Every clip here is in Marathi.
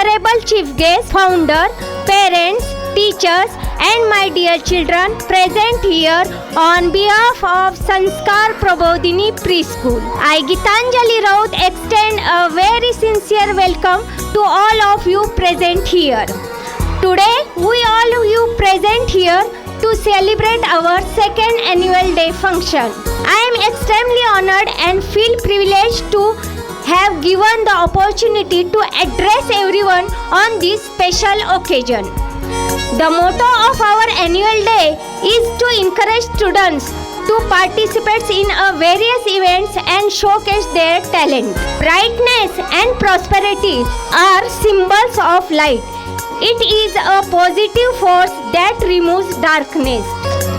honorable chief guest, founder, parents, teachers and my dear children present here on behalf of Sanskar Prabodhini Preschool. I, Gitanjali Raut, extend a very sincere welcome to all of you present here. Today, we all of you present here to celebrate our second annual day function. I am extremely honored and feel privileged to have given the opportunity to address everyone on this special occasion. The motto of our annual day is to encourage students to participate in various events and showcase their talent. Brightness and prosperity are symbols of light. It is a positive force that removes darkness.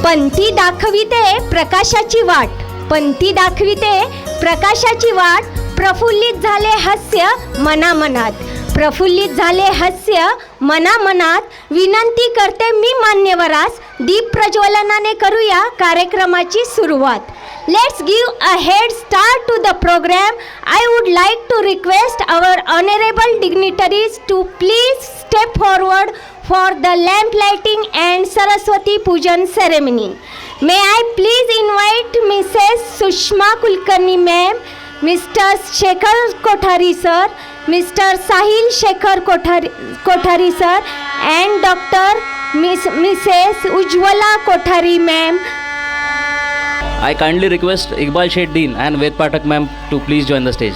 पंथी दाखविते प्रकाशाची वाट, पंथी दाखविते प्रकाशाची वाट, प्रफुल्लित झाले हास्य मनामनात, प्रफुल्लित झाले हास्य मनामनात. विनंती करते मी मान्यवरास, दीप प्रज्वलनाने करूया कार्यक्रमाची सुरुवात. Let's give a head start to the program. I would like to request our honorable dignitaries to please step forward for the lamp lighting and Saraswati Pujan ceremony. May I please invite Mrs. Sushma Kulkarni ma'am, Mr. Shekhar Kothari sir, Mr. Sahil Shekhar Kothari sir and Mrs. Ujwala Kothari ma'am. I kindly request Iqbal Sheikh Dean and Ved Pathak ma'am to please join the stage.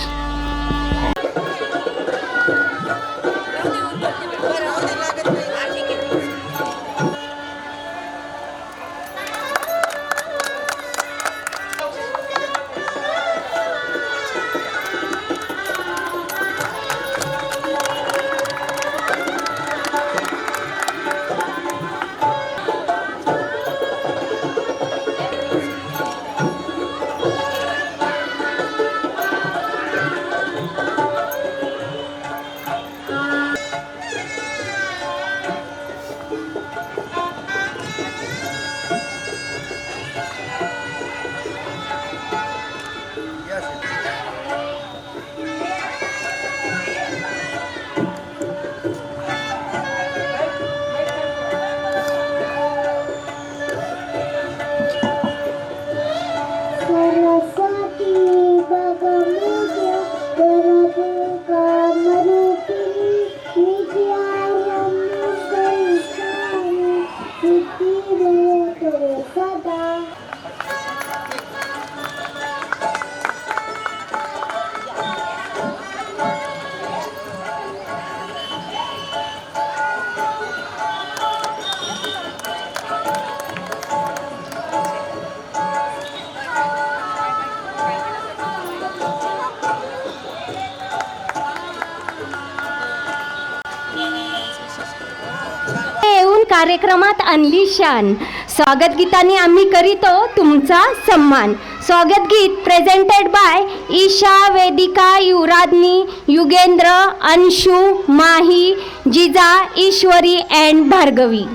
कार्यक्रमात आणली शान. स्वागत गीताने आम्ही करीतो तुमचा सन्मान. स्वागत गीत प्रेझेंटेड बाय ईशा, वेदिका, युवराजनी, युगेंद्र, अंशु, माही, जिजा, ईश्वरी अँड भार्गवी.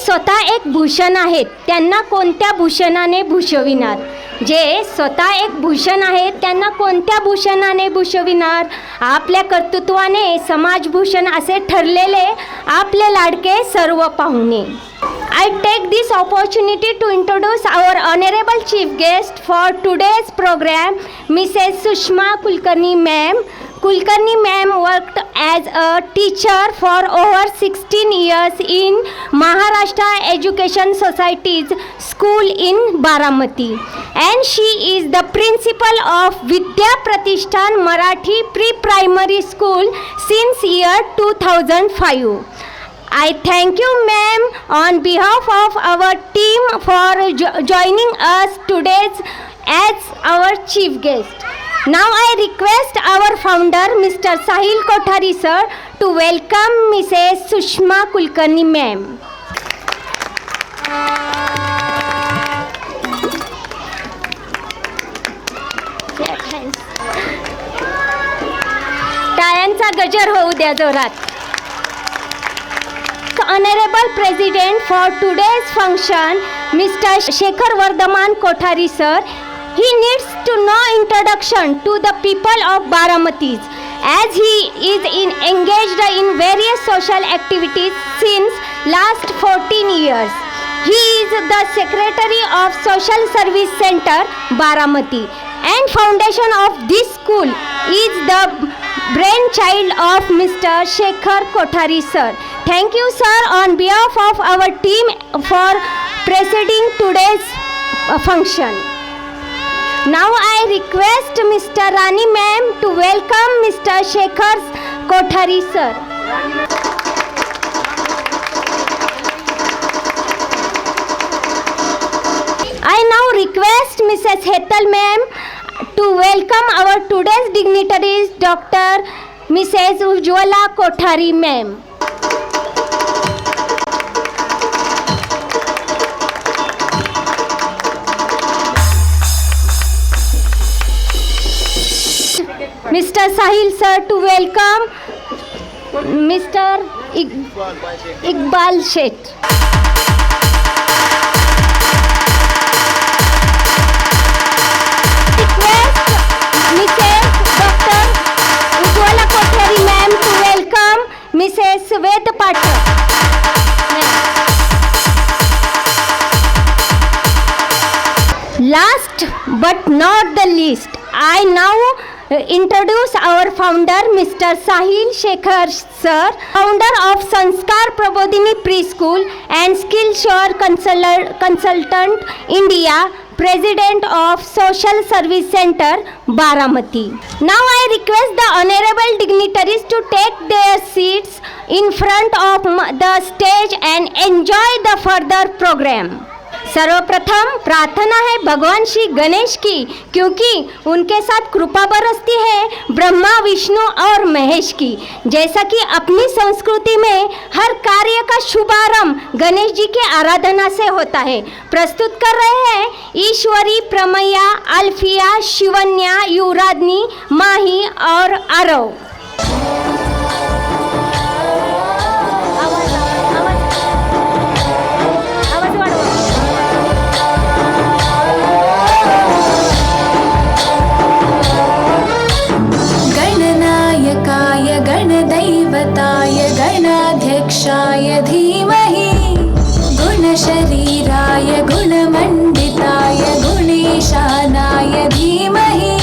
स्वतः एक भूषण आहेत त्यांना कोणत्या भूषणाने भूषविणार? जे स्वतः एक भूषण आहेत त्यांना कोणत्या भूषणाने भूषविणार? आपल्या कर्तृत्वाने समाजभूषण असे ठरलेले आपले लाडके सर्व पाहुणे. I take this opportunity to introduce our honorable chief guest for today's program, Mrs. Sushma Kulkarni ma'am. Kulkarni ma'am worked as a teacher for over 16 years in Maharashtra Education Society's school in Baramati, and she is the principal of Vidya Pratishthan Marathi Pre-Primary School since year 2005. I thank you, ma'am, on behalf of our team for joining us today as our chief guest. Now I request our founder, Mr. Sahil Kothari sir, to welcome Mrs. Sushma Kulkarni ma'am. टाळ्यांचा गजर होऊ द्या जोरात. Honorable President for today's function, Mr. Shekhar Vardhaman Kothari sir. He needs to no introduction to the people of Baramati, as he is engaged in various social activities since last 14 years. He is the Secretary of Social Service Center Baramati, and foundation of this school is the brainchild of Mr. Shekhar Kothari sir. Thank you sir on behalf of our team for presiding today's function. Now I request Mr. Rani ma'am to welcome Mr. Shekhar Kothari sir. I now request Mrs. Hetal ma'am to welcome our today's dignitaries, Dr. Mrs. Ujwala Kothari ma'am. Mr. Sahil sir to welcome Mr. Iqbal Sheikh. Request Mrs. Dr. Ujwala Kothari ma'am to welcome Mrs. Ved Pathak. Last but not the least, I now introduce our founder, Mr. Sahil Shekhar sir, founder of Sanskar Prabodhini Preschool and Skillshare Consultant India, President of Social Service Center Baramati. Now I request the honorable dignitaries to take their seats in front of the stage and enjoy the further program. सर्वप्रथम प्रार्थना है भगवान श्री गणेश की, क्योंकि उनके साथ कृपा बरसती है ब्रह्मा विष्णु और महेश की। जैसा कि अपनी संस्कृति में हर कार्य का शुभारंभ गणेश जी के आराधना से होता है। प्रस्तुत कर रहे हैं ईश्वरी, प्रमैया, अल्फिया, शिवन्या, युवराजनी, माही और आरव। गणदैवताय गणाध्यक्षाय धीमहि गुणशरीराय गुणमण्डिताय गुणेशानाय धीमहि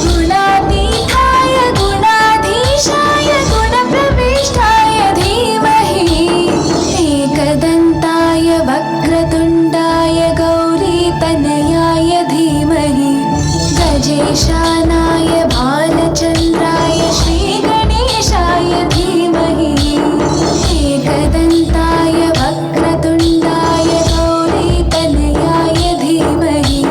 गुणातीताय गुणाधीशाय गुणप्रविष्टाय धीमहि एकदन्ताय वक्रतुण्डाय गौरीतनयाय धीमहि गजेशानाय भालचन्द्राय श्रीगणेशाय धीमहि एकदन्ताय वक्रतुण्डाय गौरीतनयाय धीमहि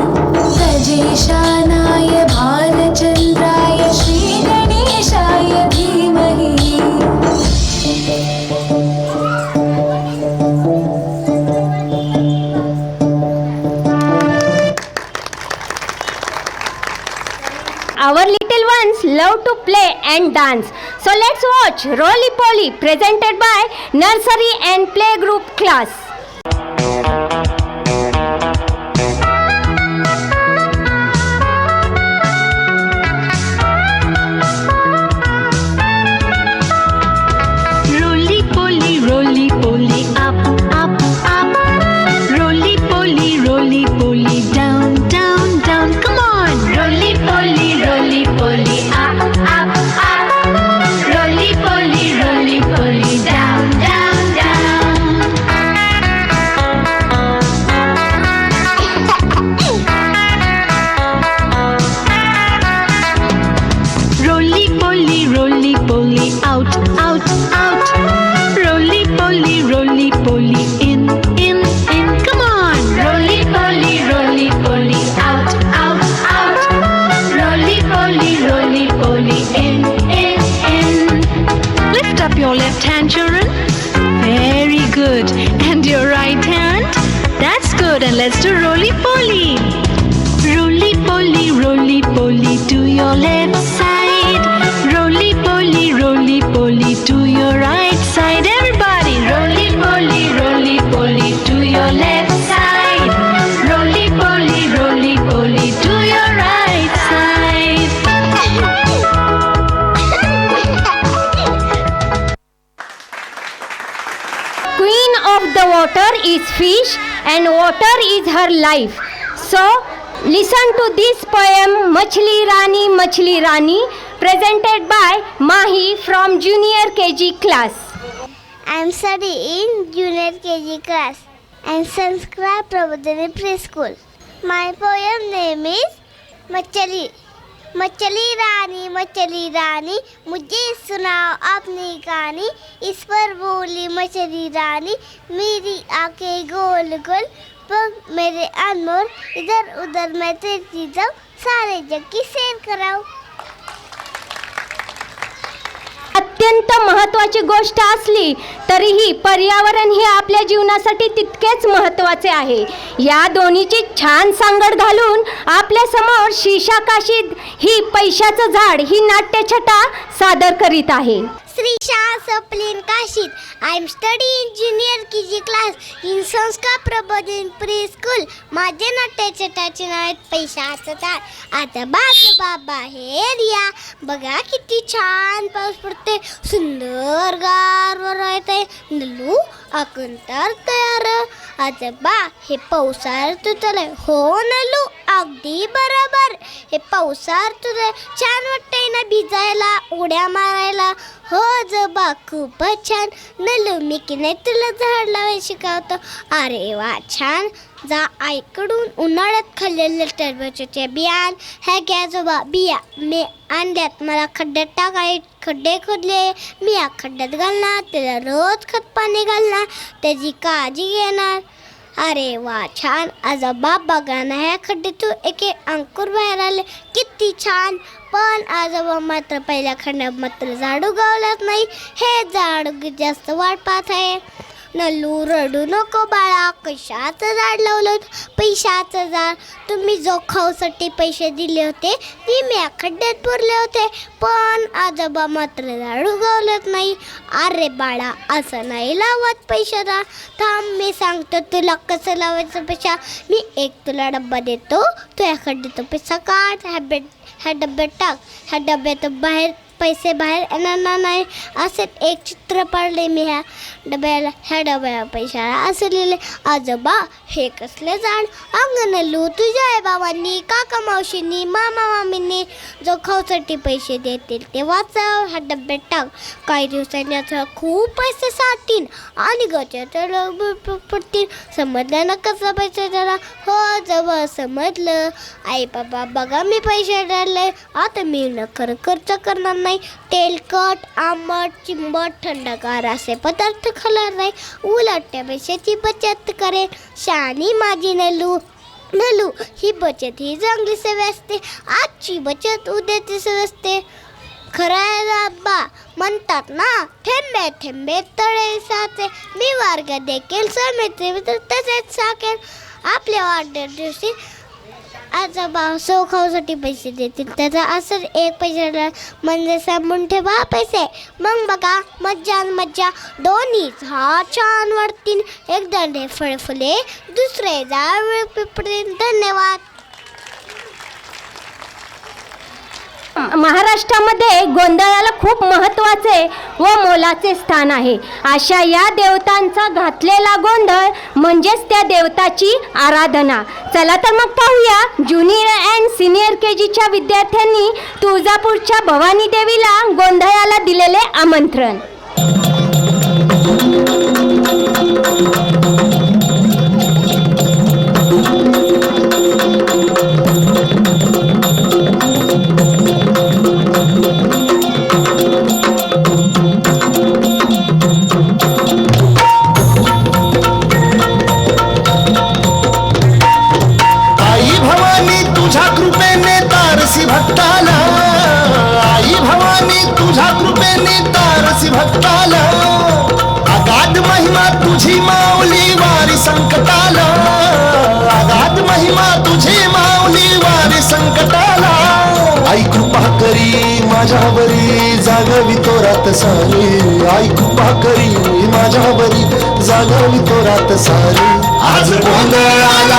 गजेशानाय भालचन्द्राय श्रीगणेशाय धीमहि। Our little ones love to play and dance. So let's watch Roly Poly presented by Nursery and Playgroup class. roly-poly. Roly-poly, roly-poly to your left side. Roly-poly, roly-poly to your right side. Everybody, roly-poly, roly-poly to your left side. Roly-poly, roly-poly to your right side. Queen of the water is fish and water is her life. So, listen to this poem Machli Rani presented by Mahi from junior KG class. I am studying in junior KG class and Sanskar Prabodhini preschool. My poem name is Machli. मछली रानी मुझे सुनाओ अपनी कहानी. इस पर बोली मछली रानी, मेरी आंखें गोल गोल पर मेरे अनमोल, इधर उधर मैं तेजी जाऊं, सारे जग की सैर कराऊं. अत्यंत महत्त्वाची गोष्ट असली तरीही पर्यावरण हे आपल्या जीवनासाठी तितकेच महत्त्वाचे आहे. या दोन्हीची छान सांगड घालून आपल्या समोर शीशाकाशी ही पैशाचं झाड ही नाट्यछटा सादर करीत आहे. Srisha Soplin Kashid. I am studying junior KG class in Sanskar Prabodhin preschool. माझे नाट्यछटाचे नाव आहे पैशाचं झाड. आता बाबा हे रिया, बघा किती छान पाऊस पडते, सुंदर गारवा राहते. नलू आपण तर तयार. आजोबा हे पावसाळ्यात तुझं हो नलू, अगदी बरोबर. हे पावसाळ्यात तुझं छान वाटतंय ना भिजायला, उड्या मारायला. हो आजोबा खूपच छान. नलू मी की नाही तुला झाड लावायला शिकवतो. अरे वा छान. जा आईकडून उन्हाळ्यात खाल्लेले टरबूजाचे बियाण हे घ्या आजोबा. बिया मी आणल्यात, मला खड्ड्यात टाकाय. खड्डे खोदले मी, या खड्ड्यात घालणार, त्याला रोज खत पाणी घालणार, त्याची काळजी घेणार. अरे वा छान. आजोबा बघा ना ह्या खड्ड्यातून एक अंकुर बाहेर आले, किती छान. पण आजोबा मात्र पहिल्या खड्ड्यात मात्र झाड उगवलंच नाही. हे झाड जास्त वाट पाहत आहे. नलू रडू नको बाळा, कशाचं झाड लावलं? पैशाचं झाड. तुम्ही जो खाऊसाठी पैसे दिले होते ते मी या खड्ड्यात पुरले होते, पण आजोबा मात्र झाड उगवलंच नाही. अरे बाळा असं नाही लावत पैशाचा. थांब मी सांगतो तुला कसं लावायचं पैसा. मी एक तुला डब्बा देतो, तू या खड्ड्यात पैसा काढ, ह्या डब्यात टाक. ह्या डब्यात बाहेर पैसे बाहेर येणार नाही. असे एक चित्र पाडले मी ह्या डब्याला. ह्या डब्याला पैसा असं लिहिले. आजोबा हे कसले झाड? अंगणलू तुझ्या आई बाबांनी, काका मावशींनी, मामा मामींनी जो खाऊसाठी पैसे देतील ते वाचव, ह्या डब्यात टाक. काही दिवसांनी आता खूप पैसे साठतील आणि गच्या पडतील. समजलं ना कसं पैसे द्यायला? हो आजोबा समजलं. आई बाबा बघा मी पैसे द्यायला, आता मी न खर्च करणार नाही. तेलकट, आंबट, चिंबट, थंडगार असे पदार्थ खाणार नाही. उलट त्या पैशाची बचत करेन. शानी माझी नलू. ही बचत ही चांगली सवय असते. आजची बचत उद्याची सवय असते. खरं आबा म्हणतात ना, थेंबे थेंबे तळे साचे. मी वर्ग देखील समिती तसेच साकेल. आपल्या वाढदिवशी आजोबा सो खाऊसाठी पैसे देतील, त्याचा असं एक पैशाला म्हणजे सांभाळून ठेवा पैसे. मग बघा मज्जा दोन्ही हा छान वाढतील. एक दंडे फळ फुले, दुसरे झाड पिपळे. धन्यवाद. महाराष्ट्रामध्ये गोंधळाला खूप महत्त्वाचे व मोलाचे स्थान आहे. अशा या देवतांचा घातलेला गोंधळ म्हणजेच त्या देवताची आराधना. चला तर मग पाहूया ज्युनियर अँड सिनियर KGच्या विद्यार्थ्यांनी तुळजापूरच्या भवानी देवीला गोंधळाला दिलेले आमंत्रण. भक्ताला आई भवानी तुझ्या कृपेने तारसी भक्ताला. अगाध महिमा तुझी माऊली वारी संकटाला. अगाध माझ्यावरी जागवी तो रात सारी ऐकू पाकरी माझ्यावरी जागवी तो रात सारी आज गोंधळ आला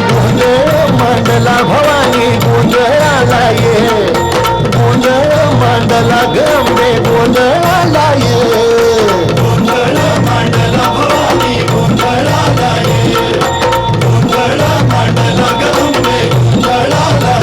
गोंधळ मांडला भवानी गोंधळ आला गोंधळ मांडला गंगे गोंधळ आला गोंधळ मांडला भवानी गोंधळ आला गोंधळ मांडला गंगे गोंधळ आला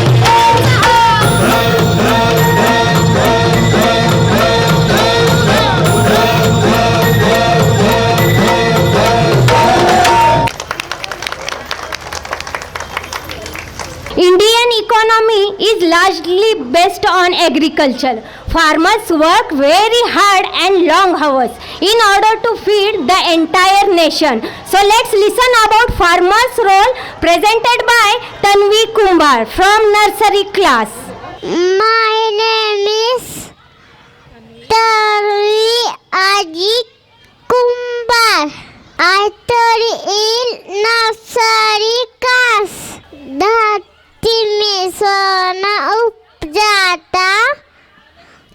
Indian economy is largely based on agriculture. Farmers work very hard and long hours in order to feed the entire nation. So let's listen about farmers' role presented by Tanvi Kumbar from nursery class. My name is Tanvi Ajit Kumbar. I study in nursery class. धरती में सोना उपजाता,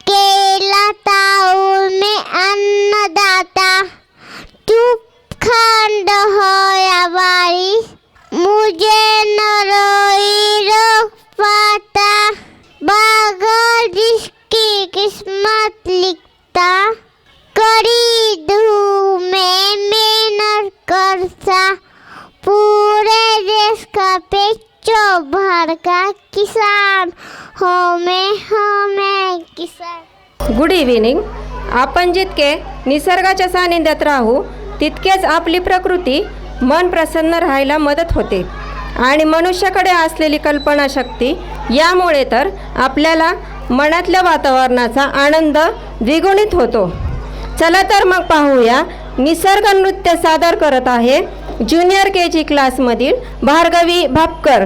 केला ताऊ में अन्नदाता, चुप खंड हो या बारिश, मुझे न रोई रोक पाता, बागर जिसकी किस्मत लिखता, कड़ी धूप में मेहनत करता, पूरे देश का पेट भर का किसान हो मैं किसान. Good evening. आपण जितके निसर्गाच्या सानिध्यात राहू तितकेच आपली प्रकृती मन प्रसन्न राहायला मदत होते आणि मनुष्याकडे असलेली कल्पनाशक्ती यामुळे तर आपल्याला मनातल्या वातावरणाचा आनंद द्विगुणित होतो. चला तर मग पाहूया निसर्ग नृत्य सादर करत आहे ज्युनियर KG क्लासमधील भार्गवी भापकर.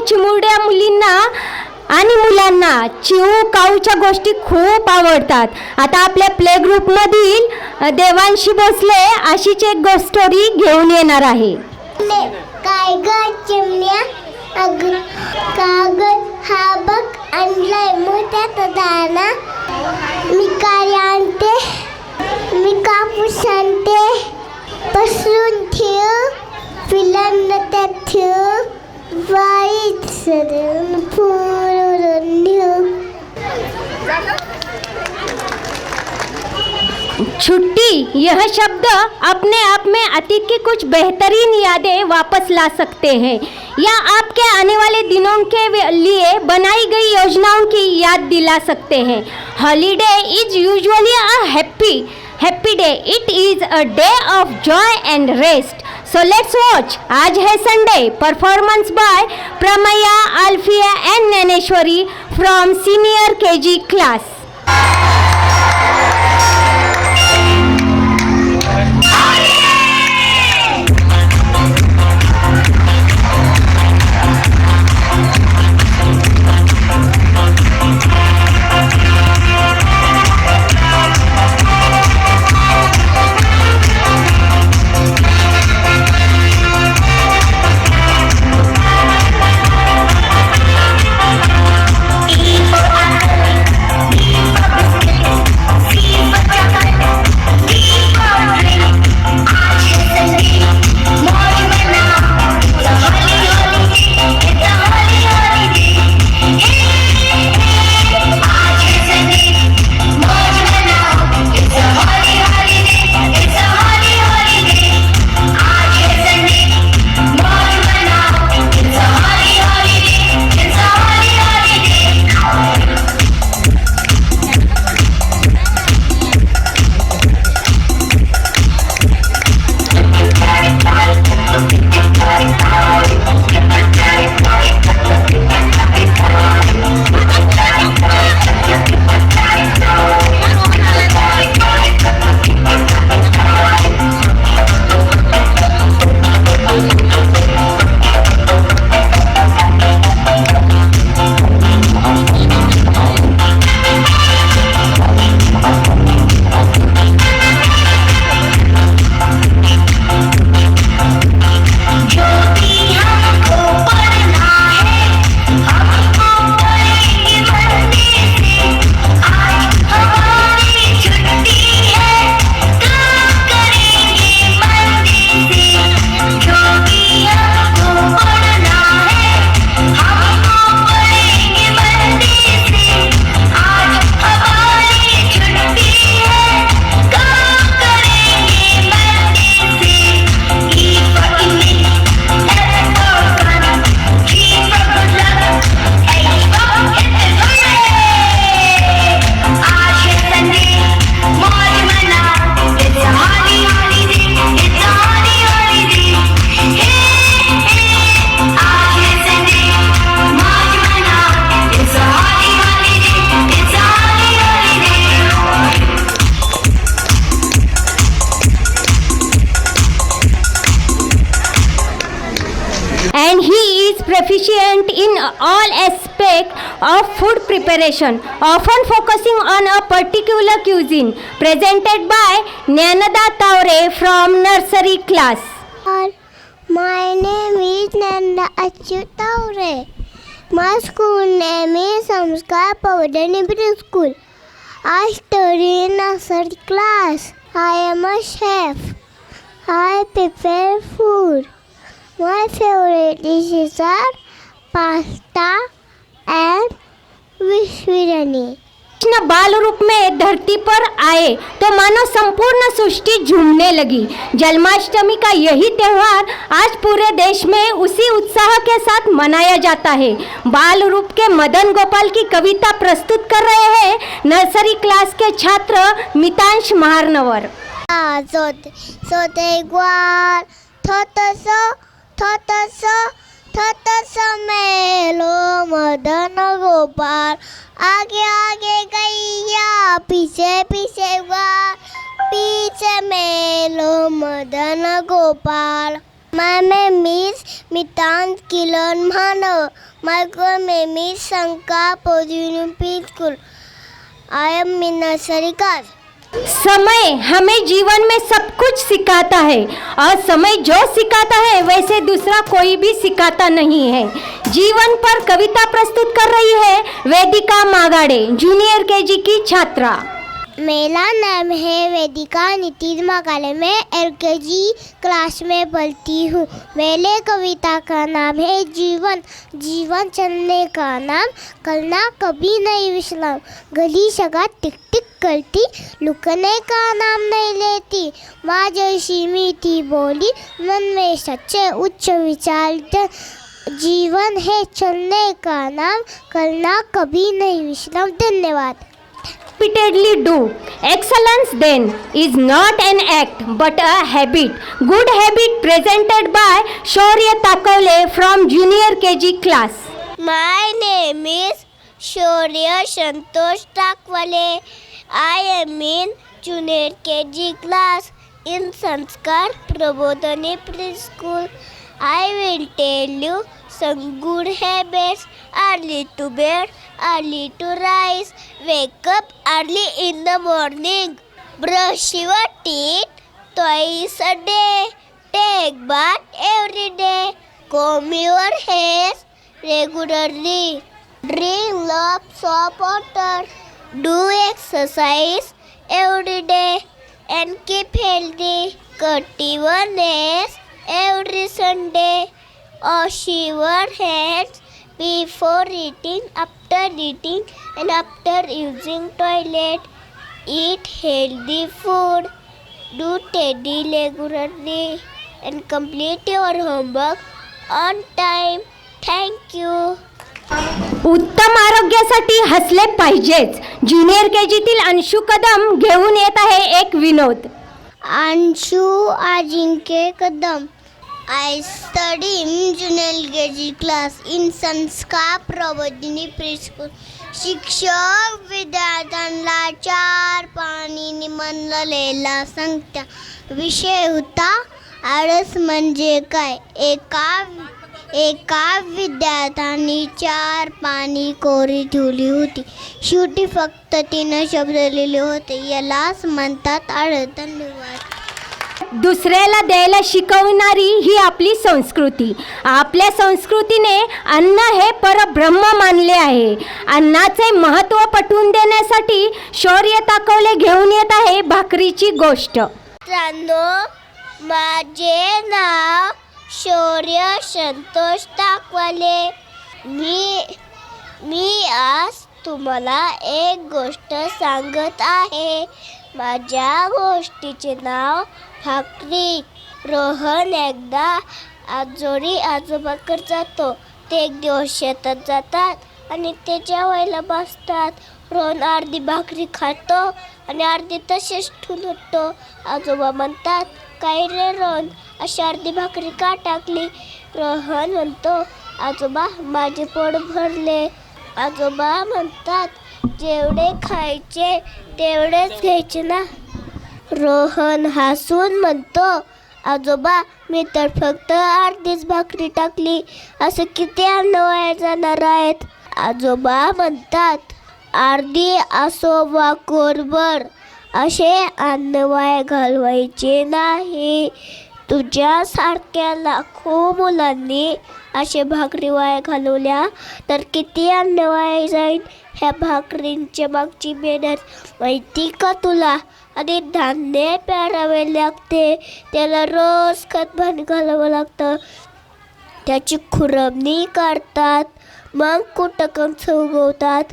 चिमुरड्या मुलींना आणि मुलांना चिऊ काऊच्या गोष्टी खूप आवडतात. आता आपल्या प्ले ग्रुपमधील देवांशी भोसले अशीच एक गोष्ट स्टोरी घेऊन येणार आहे. काय ग चिमण्या, अग कागद हा बघ आणलाय मोठ्यात दाना, मी काय आणते, मी कापूस आणते, पसरून ठेव पिलांना त्यात ठेव, वाईट सरून फुरून ठेव. छुट्टी यह शब्द अपने आप में अतीत की कुछ बेहतरीन यादें वापस ला सकते हैं या आपके आने वाले दिनों के लिए बनाई गई योजनाओं की याद दिला सकते हैं. Holiday is usually a happy day. It is a day of joy and rest. So let's watch. आज है Sunday. Performance by Pramaya, Alfiya and Naineshwari from senior KG class. all aspects of food preparation, often focusing on a particular cuisine. Presented by Jnanada Taure from nursery class. My name is Nanda Achyut Taure. My school name is Sanskar Pavadani Preschool. I study in nursery class. I am a chef. I prepare food. My favorite dishes are pasta and fish biryani. Krishna बाल रूप में धरती पर आए तो मानो संपूर्ण सृष्टि झूमने लगी। जन्माष्टमी का यही त्यौहार आज पूरे देश में उसी उत्साह के साथ मनाया जाता है। बाल रूप के मदन गोपाल की कविता प्रस्तुत कर रहे हैं नर्सरी क्लास के छात्र मितांश महारनवर। सोते ग्वाल थोतसो मेलो मदन गोपाल, आगे आगे गैया पीछे पीछे ग्वाल, पीछे मेलो Madan Gopal. My name is Mitansh Kilan Mhano. My school name is Sankar Pavadani Preschool. I am in nursery class. समय हमें जीवन में सब कुछ सिखाता है और समय जो सिखाता है वैसे दूसरा कोई भी सिखाता नहीं है। जीवन पर कविता प्रस्तुत कर रही है वेदिका मागाड़े, जूनियर केजी की छात्रा। मेरा नाम है वेदिका नीतीश मागाड़े। मैं LKG क्लास में पढ़ती हूँ। मेरे कविता का नाम है जीवन। जीवन चलने का नाम, करना कभी नहीं विश्राम। गली सगा टिक टिक करती, लुकने का नाम नहीं लेती। माँ जैसी मीठी बोली, मन में सच्चे उच्च विचार। जीवन है चलने का नाम, करना कभी नहीं विश्राम। धन्यवाद। Repeatedly do. Excellence then is not an act but a habit. Good habit presented by Shaurya Takavle from junior KG class. My name is Shaurya Santosh Takavle. I am in junior KG class in Sanskar Prabodhani Preschool. I will tell you some good habits. Early to bed, early to rise. Wake up early in the morning. Brush your teeth twice a day. Take bath every day. Comb your hair regularly. Drink lots of water. Do exercise every day and keep healthy. Cut your nails every Sunday. Wash your hands before eating, after eating, and after using toilet. Eat healthy food. Do study regularly and complete your homework on time. Thank you. उत्तम आरोग्यासाठी हसले पाहिजेच। ज्युनियर केजीतील अंशु कदम घेऊन येत आहे एक विनोद। अंशु अजिंक्य Kadam. I study in junior KG class in Sanskar Prabodhini Preschool. शिक्षक विद्यार्थ्यांना चार पाणी निमंतलेला सांगता. विषय होता आळस म्हणजे काय. एका विद्यार्थ्याने चार पाणी कोरी ठेवली होती. शेवटी फक्त 3 शब्द लिहिले होते. यालाच म्हणतात आळस. धन्यवाद. दुसऱ्याला द्यायला शिकवणारी ही आपली संस्कृती. आपल्या संस्कृतीने अन्न हे परब्रह्म मानले आहे. अन्नाचे महत्त्व पटवून देण्यासाठी शौर्य ताकवले घेऊन येत आहे भाकरीची गोष्ट. मित्रांनो, माझे नाव शौर्य संतोष ताकवले. मी आज तुम्हाला एक गोष्ट सांगत आहे. माझ्या गोष्टीचे नाव भाकरी. रोहन एकदा आजोरी आजोबाकडे जातो. ते एक दिवस शेतात जातात आणि ते जेवायला बसतात. रोहन अर्धी भाकरी खातो आणि अर्धी तसेच ठेवून उठतो. आजोबा म्हणतात, काय रे रोहन, अशी अर्धी भाकरी का टाकली? रोहन म्हणतो, आजोबा माझे पोट भरले. आजोबा म्हणतात, जेवढे खायचे तेवढेच घ्यायचे ना. रोहन हसून म्हणतो, आजोबा, मी तर फक्त अर्धीच भाकरी टाकली. असं किती अन्न वाया जाणार आहेत? आजोबा म्हणतात, अर्धी असो वा कोरभर, असे अन्न वाया घालवायचे नाही. तुझ्यासारख्या लाखो मुलांनी असे भाकरी वाया घालवल्या तर किती अन्न वाया जाईल. ह्या भाकरींच्या मागची मेहनत माहिती का तुला? आणि धान्य पेरावे लागते, त्याला रोज खतपाणी घालावं लागतं, त्याची खुरपणी काढतात, मग कुठं कंच उगवतात.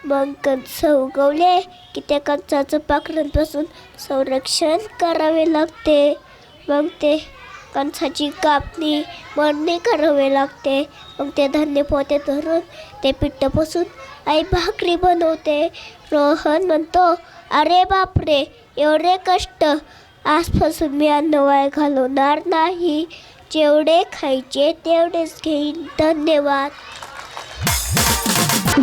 मग कंच उगवले की त्या कंचाचं पाखरांपासून संरक्षण करावे लागते. मग ते कणसाची कापणी मळणी करावी लागते. मग ते धान्य पोत्यात धरून ते पिठापासून आई भाकरी बनवते. रोहन म्हणतो, अरे बापरे, एवढे कष्ट, आजपासून मी अन्न वाया घालवणार नाही. जेवढे खायचे तेवढेच घेईन. धन्यवाद.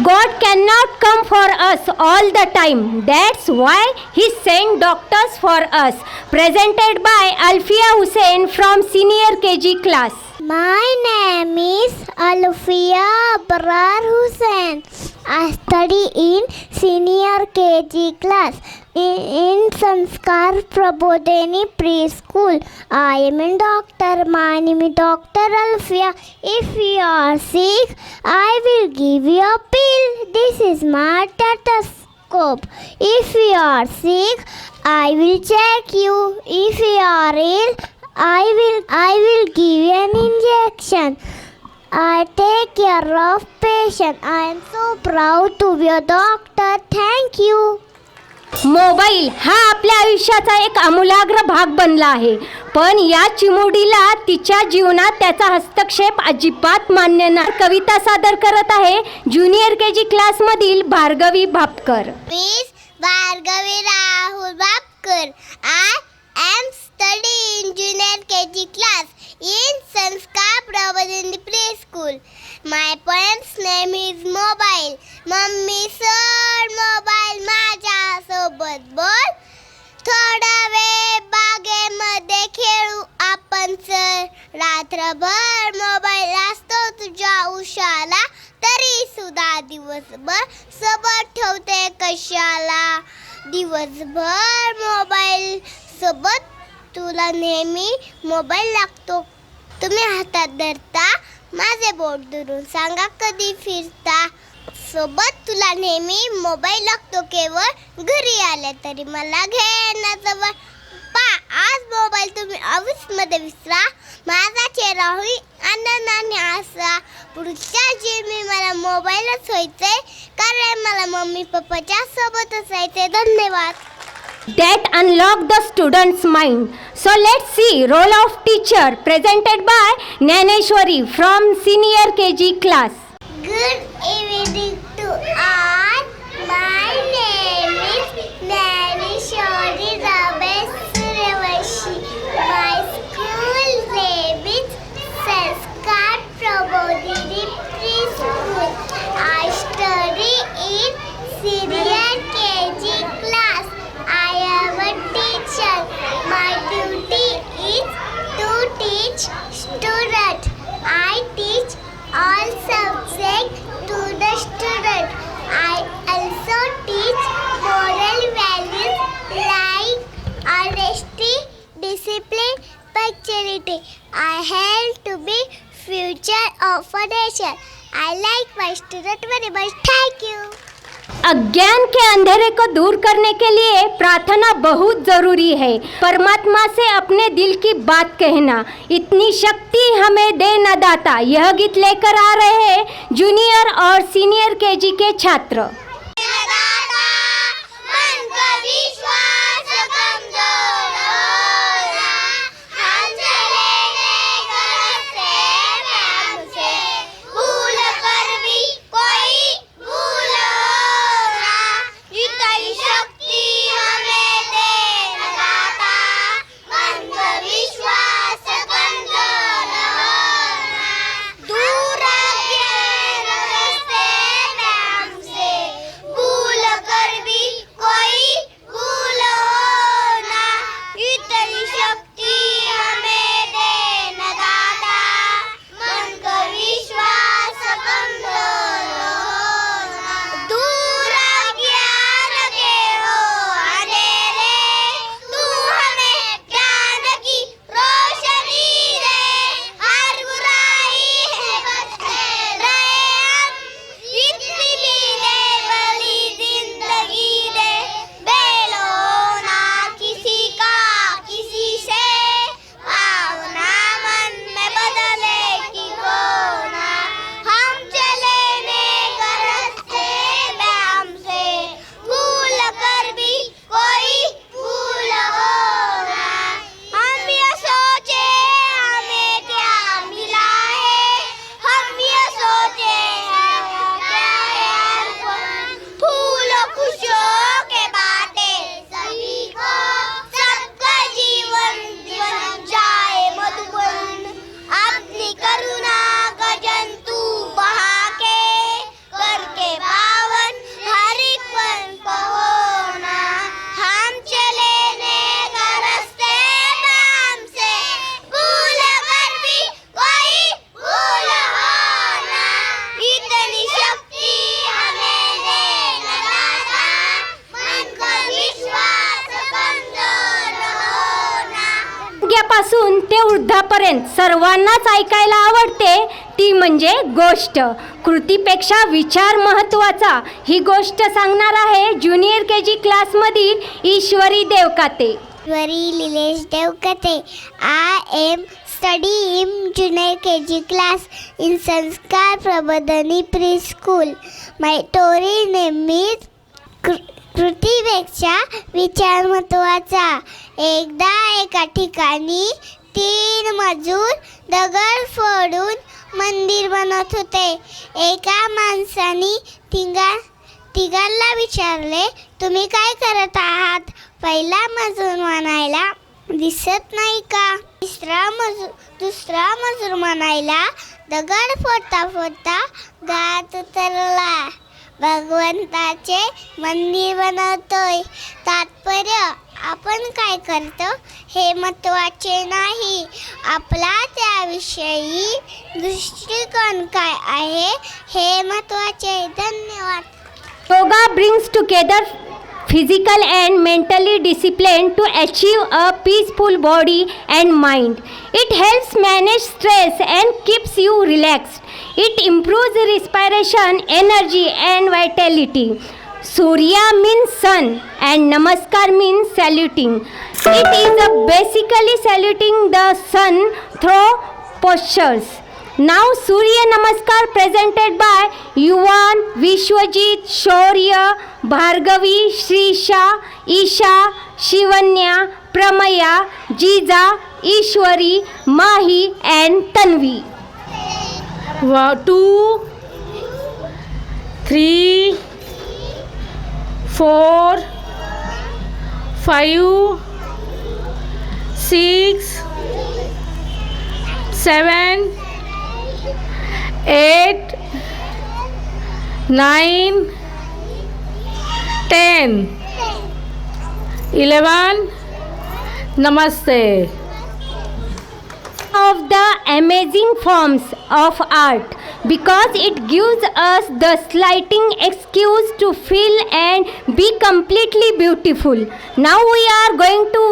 God cannot come for us all the time. That's why He sent doctors for us. Presented by Alfia Hussain from Senior KG class. My name is Alfia Abrar Hussain. I study in Senior KG class in Sanskar Prabodhini Preschool. I am a doctor. My name is Dr. Alfia. If you are sick, I will give you a pill. This is my stethoscope. If you are sick, I will check you. If you are ill, I will give you an injection. I take care of patient. I am so proud to be a doctor. Thank you. Mobile हा आपल्या आयुष्याचा एक आमूलाग्र भाग बनला आहे, पण या चिमुरडीला तिच्या जीवनात त्याचा हस्तक्षेप अजिबात मान्य नाही. कविता सादर करत आहे ज्युनियर KG क्लासमधील Bhargavi Bhapkar. Miss Bhargavi Rahul Bapkar. I am studying in Junior KG class in Sanskar Prabodhini Preschool. My poem's name is Mobile. Mummy sir, mobile माझ्या सोबत बोल. थोडा वेळ बागेमध्ये खेळू आपण सर. रात्रभर मोबाईल असतो तुझ्या उशाला, तरी सुद्धा दिवसभर सोबत ठेवते कशाला. दिवसभर मोबाईल सोबत तुला नेहमी मोबाईल लागतो. तुम्ही हातात धरता, माझे बोट धरून सांगा कधी फिरता. सोबत तुला नेहमी मोबाईल लागतो, केवळ घरी आले तरी मला घेण्याजवळ. आज मोबाईल तुम्ही ऑफिसमध्ये विसरा, माझा चेहरा होई आनंदाने हसा. पुढच्या जीवी मला मोबाईलच व्हायचंय, कारण मला मम्मी पप्पाच्या सोबत असायचे. धन्यवाद. That unlock the student's mind. So let's see role of teacher presented by Naneshwari from Senior KG class. Good evening to all. My name is Naneshwari Ramesh Suryavanshi. My school name is Sanskar Prabodhini Preschool. I study in Senior KG class. I am a teacher. My duty is to teach students. I teach all subjects to the student. I also teach moral values like honesty, discipline, punctuality. I help to be future of a nation. I like my student very much. Thank you. अज्ञान के अंधेरे को दूर करने के लिए प्रार्थना बहुत ज़रूरी है. परमात्मा से अपने दिल की बात कहना, इतनी शक्ति हमें दे न दाता. यह गीत लेकर आ रहे हैं जूनियर और सीनियर KG के छात्र. दूर वृद्धापर्यंत सर्वांनाच ऐकायला आवडते ती म्हणजे गोष्ट. कृतीपेक्षा विचार महत्त्वाचा ही गोष्ट सांगणार आहे ज्युनियर KG क्लासमधील Ishwari Devkate. Ishwari Nilesh Devkate. I am study in junior KG class in Sanskar Prabodhini Preschool. My story name is कृतीपेक्षा विचार महत्त्वाचा. एकदा एका ठिकाणी 3 मजूर दगड फोडून मंदिर बनवत होते. एका माणसाने तिघांना विचारले, तुम्ही काय करत आहात? पहिला मजूर म्हणायला, दिसत नाही का? दुसरा मजूर म्हणायला, दगड फोडता फोडता गात उतरला. भगवंताचे मंदिर बनवतोय. तात्पर्य, आपण काय करतो हे महत्त्वाचे नाही, आपला त्याविषयी दृष्टिकोन काय आहे हे महत्त्वाचे. धन्यवाद. Yoga brings together physical and mentally discipline to achieve a peaceful body and mind. It helps manage stress and keeps you relaxed. It improves respiration, energy and vitality. Surya means sun and Namaskar means saluting. It is basically saluting the sun through postures. Now Surya Namaskar presented by Yuvan, Vishwajit, Shaurya, Bhargavi, Shrisha, Isha, Shivanya, Pramaya, Jiza, Ishwari, Mahi and Tanvi. 2, 3, 4, 5, 6, 7, 8, 9, 10, 11. Namaste. Of the amazing forms of art because it gives us the slighting excuse to feel and be completely beautiful. Now we are going to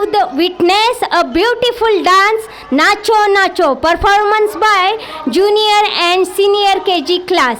witness a beautiful dance, Nacho Nacho, performance by junior and senior KG class.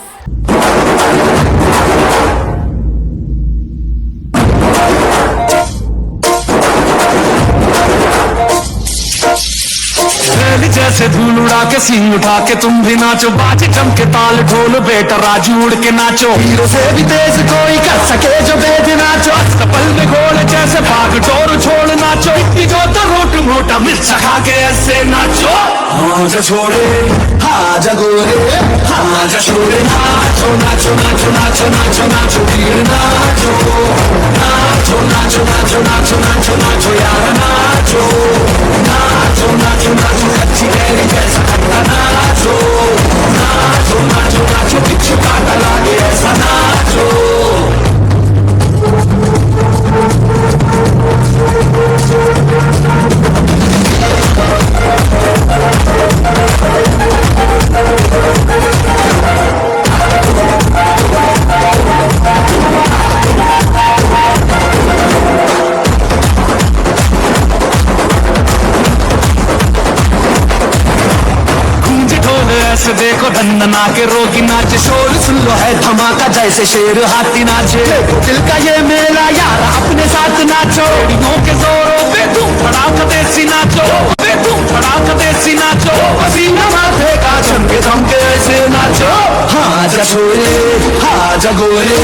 जैसे धूल उड़ा के सींग उठा के तुम भी नाचो, बाजे चमके ताल ढोल बेटा राजू उड़ के नाचो. हीरो से भी तेज कोई कर सके जो बेद नाचो. कपल में घोड़े जैसे भाग डोर छोड़ नाचो. इतनी जो तो रोट मोटा मिर्च खा के ऐसे नाचो. हाँ जा छोड़े हाँ जा गोरे हाँ जा छोड़े. नाचो नाचो नाचो नाचो नाचो नाचो वीर नाचो. नाचो नाचो नाचो नाचो नाचो नाचो यार नाचो. नाचो नाचो नाचो कच्ची कैरी जैसा खट्टा नाचो. नाचो नाचो नाचो बिच्छू काटा लागे ऐसा नाचो. ऐसे देखो धन्ना के रोगी नाचे. शोर सुन लो है धमाका जैसे शेर हाथी नाचे. दिल का ये मेला यार अपने साथ नाचो. बेड़ियों के जोरों पे धूम धड़ाका देसी नाचो. धूम धड़ाका देसी नाचो. पसीना माथे का चमके धमके ऐसे नाचो. हाँ जा छोरे हाँ जा गोरे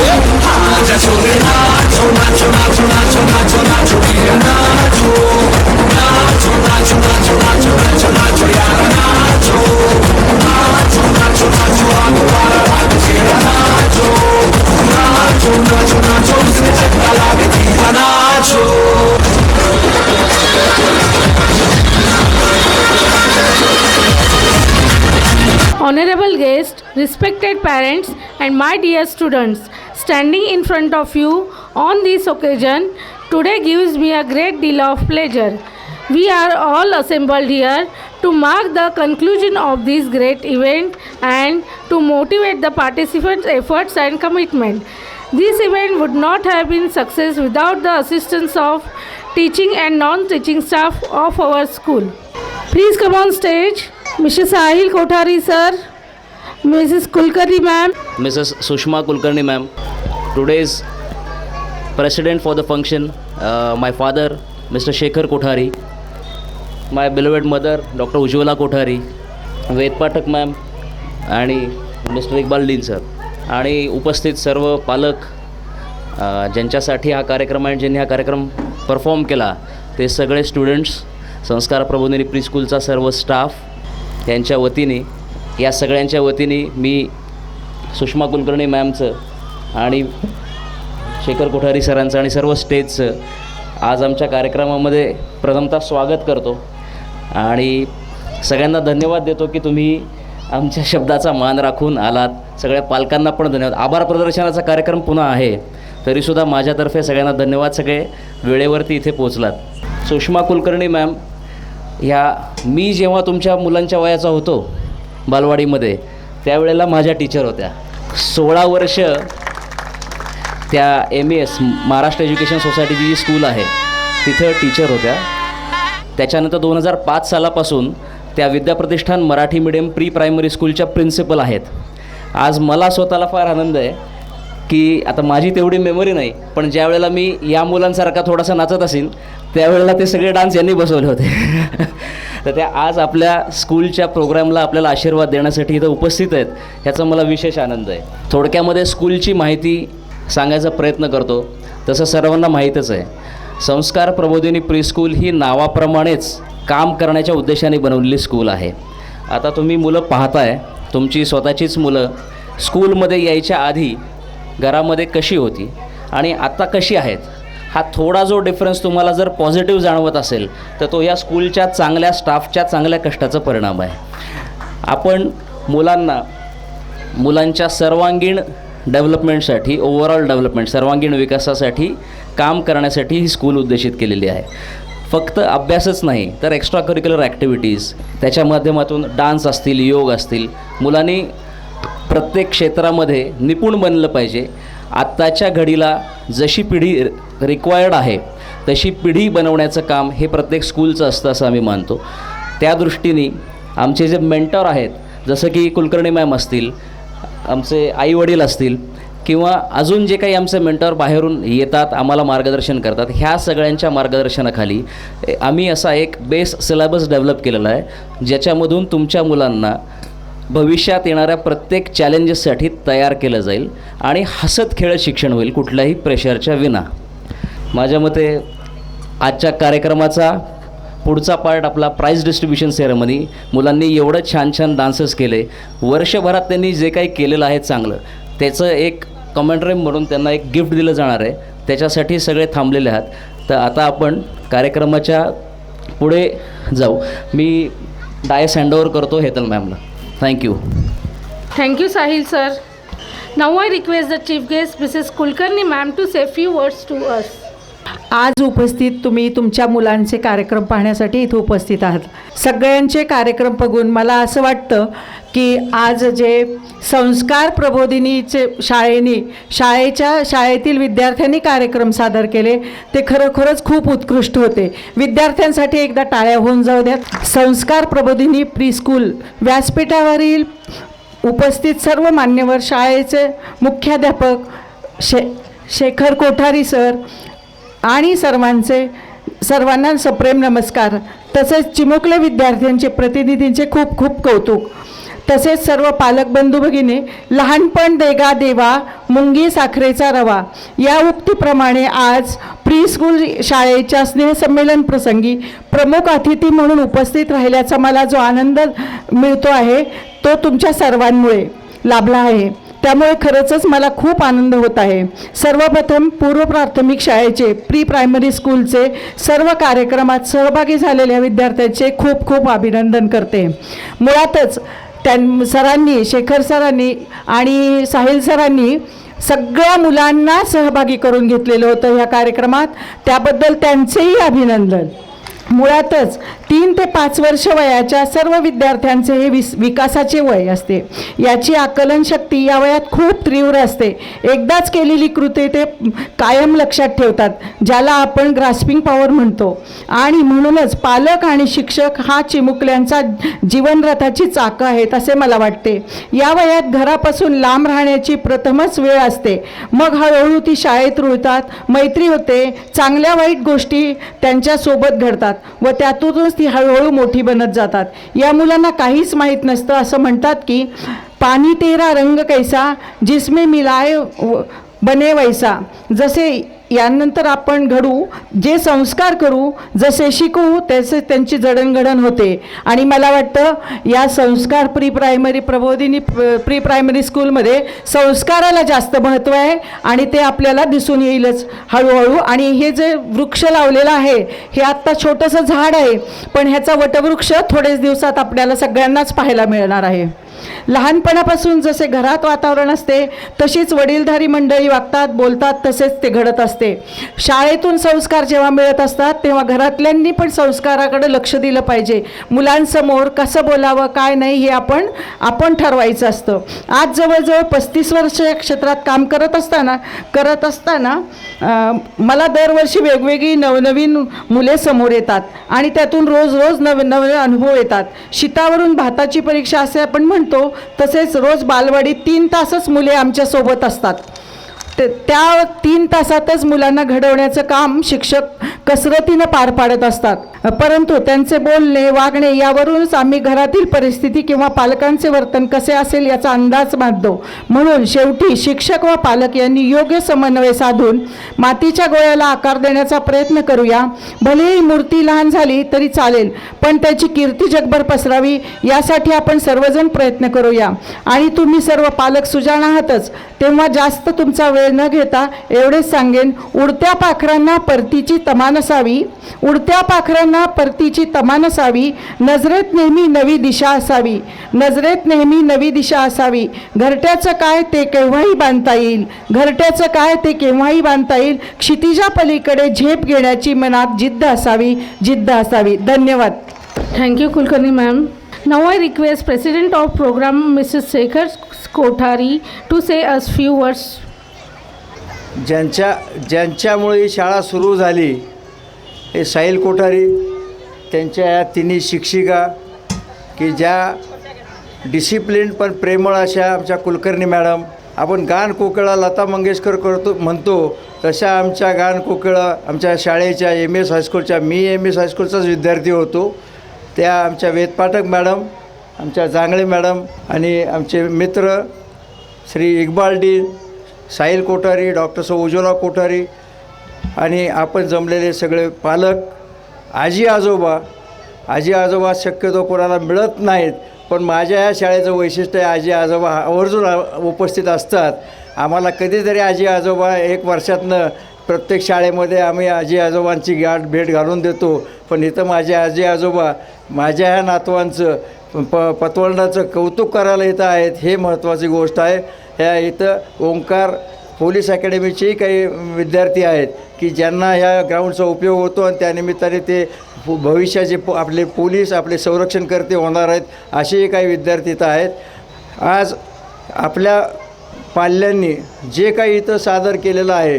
हाँ जा छोरे. नाचो नाचो नाचो नाचो नाचो नाचो वीर नाचो. नाचो नाचो नाचो नाचो नाचो नाचो यार नाचो. नाचो नाचो नाचो आग पारा हाथ चेहरा नाचो. नाचो नाचो नाचो उसने चक्का लागे धीरा nacho. Honorable guests, respected parents and my dear students, standing in front of you on this occasion today gives me a great deal of pleasure. We are all assembled here to mark the conclusion of this great event and to motivate the participants' efforts and commitment. This event would not have been success without the assistance of teaching and non-teaching staff of our school. Please come on stage. Mr. Sahil Kothari sir, Mrs. Kulkarni ma'am. Mrs. Sushma Kulkarni ma'am. Today's president for the function, my father, Mr. Shekhar Kothari. My beloved mother, Dr. Ujjwala Kothari. Ved Pathak ma'am आणि मिस्टर इक्बाल डीन सर आणि उपस्थित सर्व पालक, ज्यांच्यासाठी हा कार्यक्रम आहे, ज्यांनी हा कार्यक्रम परफॉर्म केला, ते सगळे स्टुडंट्स, संस्कार प्रबोधिनी प्री स्कूलचा सर्व स्टाफ यांच्या वतीने, या सगळ्यांच्या वतीने मी सुषमा कुलकर्णी मॅमचं आणि शेखर कोठारी सरांचं आणि सर्व स्टेजचं आज आमच्या कार्यक्रमामध्ये प्रथमतः स्वागत करतो आणि सगळ्यांना धन्यवाद देतो की तुम्ही आमच्या शब्दाचा मान राखून आलात. सगळ्या पालकांना पण धन्यवाद. आभार प्रदर्शनाचा कार्यक्रम पुन्हा आहे, तरीसुद्धा माझ्यातर्फे सगळ्यांना धन्यवाद. सगळे वेळेवरती इथे पोचलात. सुषमा कुलकर्णी मॅम ह्या मी जेव्हा तुमच्या मुलांच्या वयाचा होतो बालवाडीमध्ये, त्यावेळेला माझ्या टीचर होत्या. 16 वर्ष त्या MES महाराष्ट्र एज्युकेशन सोसायटीची जी स्कूल आहे तिथं टीचर होत्या. त्याच्यानंतर 2005 सालापासून त्या Vidyapratishthan Marathi medium pre primary स्कूलच्या प्रिन्सिपल आहेत. आज मला स्वतःला फार आनंद आहे की आता माझी तेवढी मेमरी नाही, पण ज्या वेळेला मी या मुलांसारखा थोडासा नाचत असेल त्यावेळेला ते सगळे डान्स यांनी बसवले होते. तर त्या आज आपल्या स्कूलच्या प्रोग्रामला आपल्याला आशीर्वाद देण्यासाठी इथं उपस्थित आहेत, ह्याचा मला विशेष आनंद आहे. थोडक्यामध्ये स्कूलची माहिती सांगायचा प्रयत्न करतो. तसं सर्वांना माहीतच आहे, संस्कार प्रबोधिनी प्री स्कूल ही नावाप्रमाणेच काम करण्याच्या उद्देशाने बनवलेली स्कूल आहे. आता तुम्ही मुलं पाहताय, तुमची स्वतःचीच मुलं स्कूलमध्ये यायच्या आधी घरामध्ये कशी होती आणि आता कशी आहेत, हा थोडा जो डिफरन्स तुम्हाला जर पॉझिटिव्ह जाणवत असेल तर तो या स्कूलच्या चांगल्या स्टाफच्या चांगल्या कष्टाचा परिणाम आहे. आपण मुलांच्या सर्वांगीण डेव्हलपमेंटसाठी, ओव्हरऑल डेव्हलपमेंट, सर्वांगीण विकासासाठी काम करण्यासाठी ही स्कूल उद्देशित केलेली आहे. फक्त अभ्यासच नाही तर एक्स्ट्रा करिक्युलर ॲक्टिव्हिटीज, त्याच्या माध्यमातून डान्स असतील, योग असतील. मुलांनी प्रत्येक क्षेत्रामध्ये निपुण बनलं पाहिजे. आत्ताच्या घडीला जशी पिढी रिक्वायर्ड आहे तशी पिढी बनवण्याचं काम हे प्रत्येक स्कूलचं असतं असं आम्ही मानतो. त्या दृष्टीने आमचे जे मेंटॉर आहेत, जसं की कुलकर्णी मॅम असतील, आमचे आईवडील असतील किंवा अजून जे काही आमचे मेंटॉर बाहेरून येतात, आम्हाला मार्गदर्शन करतात, ह्या सगळ्यांच्या मार्गदर्शनाखाली आम्ही असा एक बेस सिलेबस डेव्हलप केलेला आहे, ज्याच्यामधून तुमच्या मुलांना भविष्यात येणाऱ्या प्रत्येक चॅलेंजेससाठी तयार केलं जाईल आणि हसत खेळत शिक्षण होईल, कुठल्याही प्रेशरच्या विना. माझ्या मते आजच्या कार्यक्रमाचा पुढचा पार्ट आपला प्राईज डिस्ट्रीब्युशन सेरेमनी. मुलांनी एवढं छान छान डान्सेस केले, वर्षभरात त्यांनी जे काही केलेलं आहे चांगलं, त्याचं एक कमेंटरी म्हणून त्यांना एक गिफ्ट दिलं जाणार आहे. त्याच्यासाठी सगळे थांबलेले आहात. तर आता आपण कार्यक्रमाच्या पुढे जाऊ. मी डायस हँडओव्हर करतो Hetal मॅमला. Thank you. Thank you Sahil sir. Now I request the chief guest Mrs. Kulkarni ma'am to say few words to us. आज उपस्थित तुम्ही तुमच्या मुलांचे कार्यक्रम पाहण्यासाठी इथे उपस्थित आहात. सगळ्यांचे कार्यक्रम बघून मला असं वाटतं की आज जे संस्कार प्रबोधिनीचे शाळेतील विद्यार्थ्यांनी कार्यक्रम सादर केले ते खरोखरच खूप उत्कृष्ट होते. विद्यार्थ्यांसाठी एकदा टाळ्या होऊन जाऊ द्यात. संस्कार प्रबोधिनी प्री स्कूल व्यासपीठावरील उपस्थित सर्व मान्यवर, शाळेचे मुख्याध्यापक शेखर कोठारी सर आणि सर्वांना सप्रेम नमस्कार. तसेच चिमुकले विद्यार्थ्यांचे प्रतिनिधींचे खूप खूप कौतुक. तसेच सर्व पालक बंधू भगिनी, लहानपण देगा देवा, मुंगी साखरेचा रवा या उक्तीप्रमाणे आज प्री स्कूल शाळेच्या स्नेहसंमेलन प्रसंगी प्रमुख अतिथी म्हणून उपस्थित राहिल्याचा मला जो आनंद मिळतो आहे तो तुमच्या सर्वांमुळे लाभला आहे. त्यामुळे खरंच मला खूप आनंद होत आहे. सर्वप्रथम पूर्व प्राथमिक शाळेचे प्री प्रायमरी स्कूलचे सर्व कार्यक्रमात सहभागी झालेल्या विद्यार्थ्यांचे खूप खूप अभिनंदन करते. मुळातच सरांनी, शेखर सरांनी आणि साहिल सरांनी सगळ्या मुलांना सहभागी करून घेतलेलं होतं ह्या कार्यक्रमात. त्याबद्दल त्यांचेही अभिनंदन. मुळातच 3 ते 5 वर्ष वयाच्या सर्व विद्यार्थ्यांचे हे विकासाचे वय असते. याची आकलनशक्ती या वयात खूप तीव्र असते. एकदाच केलेली कृती ते कायम लक्षात ठेवतात, ज्याला आपण ग्रास्पिंग पॉवर म्हणतो. आणि म्हणूनच पालक आणि शिक्षक हा चिमुकल्यांचा जीवनरथाची चाकं आहेत असे मला वाटते. या वयात घरापासून लांब राहण्याची प्रथमच वेळ असते. मग हळूहळू ती शाळेत रुळतात, मैत्री होते, चांगल्या वाईट गोष्टी त्यांच्यासोबत घडतात व त्यातूनच ती हळूहळू मोठी बनत जातात. या मुलांना काहीच माहीत नसतं. असं म्हणतात की पाणी तेरा रंग कैसा जिसमें मिलाय बने वैसा. जसे यानंतर आपण घडू, जे संस्कार करू, जसे शिकू तसे त्यांची जडणघडण होते. आणि मला वाटतं या संस्कार प्रबोधिनी प्री प्रायमरी स्कूलमध्ये संस्काराला जास्त महत्त्व आहे आणि ते आपल्याला दिसून येईलच हळूहळू. आणि हे जे वृक्ष लावलेलं आहे हे आत्ता छोटंसं झाड आहे, पण ह्याचा वटवृक्ष थोडेच दिवसात आपल्याला सगळ्यांनाच पाहायला मिळणार आहे. लहानपणापासून जसे घरात वातावरण असते तशीच वडीलधारी मंडळी वागतात, बोलतात, तसेच ते घडत असते. शाळेतून संस्कार जेव्हा मिळत असतात तेव्हा घरातल्यांनी पण संस्काराकडे लक्ष दिलं पाहिजे. मुलांसमोर कसं बोलावं काय नाही हे आपण ठरवायचं असतं. आज जवळजवळ 35 वर्ष या क्षेत्रात काम करत असताना मला दरवर्षी वेगवेगळी नवनवीन मुले समोर येतात आणि त्यातून रोज नवे अनुभव येतात. शीतावरून भाताची परीक्षा असे आपण म्हणतो, तसेच रोज बालवाडीत 3 तासच मुले आमच्यासोबत असतात. त्या 3 तासातच मुलांना घडवण्याचं काम शिक्षक कसरतीनं पार पाडत असतात. परंतु त्यांचे बोलणे वागणे यावरूनच आम्ही घरातील परिस्थिती किंवा पालकांचे वर्तन कसे असेल याचा अंदाज बांधतो. म्हणून शेवटी शिक्षक व पालक यांनी योग्य समन्वय साधून मातीच्या गोळ्याला आकार देण्याचा प्रयत्न करूया. भलेही मूर्ती लहान झाली तरी चालेल, पण त्याची कीर्ती जगभर पसरावी यासाठी आपण सर्वजण प्रयत्न करूया. आणि तुम्ही सर्व पालक सुजाण आहातच, तेव्हा जास्त तुमचा वेळ न घेता एवढेच सांगेन, उडत्या पाखरांना परतीची तमा नसावी, उडत्या पाखरांना परतीची तमा नसावी, नजरेत नेहमी नवी दिशा असावी, नजरेत नेहमी नवी दिशा असावी. घरट्याचं काय ते केव्हाही बांधता येईल, घरट्याचं काय ते केव्हाही बांधता येईल. क्षितिजा पलीकडे झेप घेण्याची मनात जिद्द असावी, जिद्द असावी. धन्यवाद. Thank you, Kulkarni ma'am. Now I request President of Program Mrs. Shekhar Kothari to say us few words. ज्यांच्यामुळे ही शाळा सुरू झाली हे साहिल कोठारी, त्यांच्या या तिन्ही शिक्षिका की ज्या डिसिप्लिन पण प्रेमळ अशा आमच्या कुलकर्णी मॅडम. आपण गान कोकिळा लता मंगेशकर म्हणतो तशा आमच्या गान कोकिळा आमच्या शाळेच्या MS हायस्कूलच्या, मी MS हायस्कूलचाच विद्यार्थी होतो, त्या आमच्या वेदपाठक मॅडम, आमच्या जांगळे मॅडम आणि आमचे मित्र श्री इक्बाल डी, साहिल कोठारी, डॉक्टर उज्ज्वला कोठारी आणि आपण जमलेले सगळे पालक, आजी आजोबा शक्यतो कोणाला मिळत नाहीत, पण माझ्या ह्या शाळेचं वैशिष्ट्य आहे आजी आजोबा आवर्जून उपस्थित असतात. आम्हाला कधीतरी आजी आजोबा 1 वर्षातनं प्रत्येक शाळेमध्ये आम्ही आजी आजोबांची भेट घालून देतो. पण इथं माझे आजी आजोबा माझ्या ह्या नातवांचं पतवंडाचं कौतुक करायला इथं आहेत, हे महत्त्वाची गोष्ट आहे. ह्या इथं ओंकार पोलीस अकॅडमीचेही काही विद्यार्थी आहेत की ज्यांना ह्या ग्राउंडचा उपयोग होतो आणि त्यानिमित्ताने ते भविष्याचे आपले पोलीस, आपले संरक्षणकर्ते होणार आहेत, असेही काही विद्यार्थी इथं आहेत. आज आपल्या पाल्यांनी जे काही इथं सादर केलेलं आहे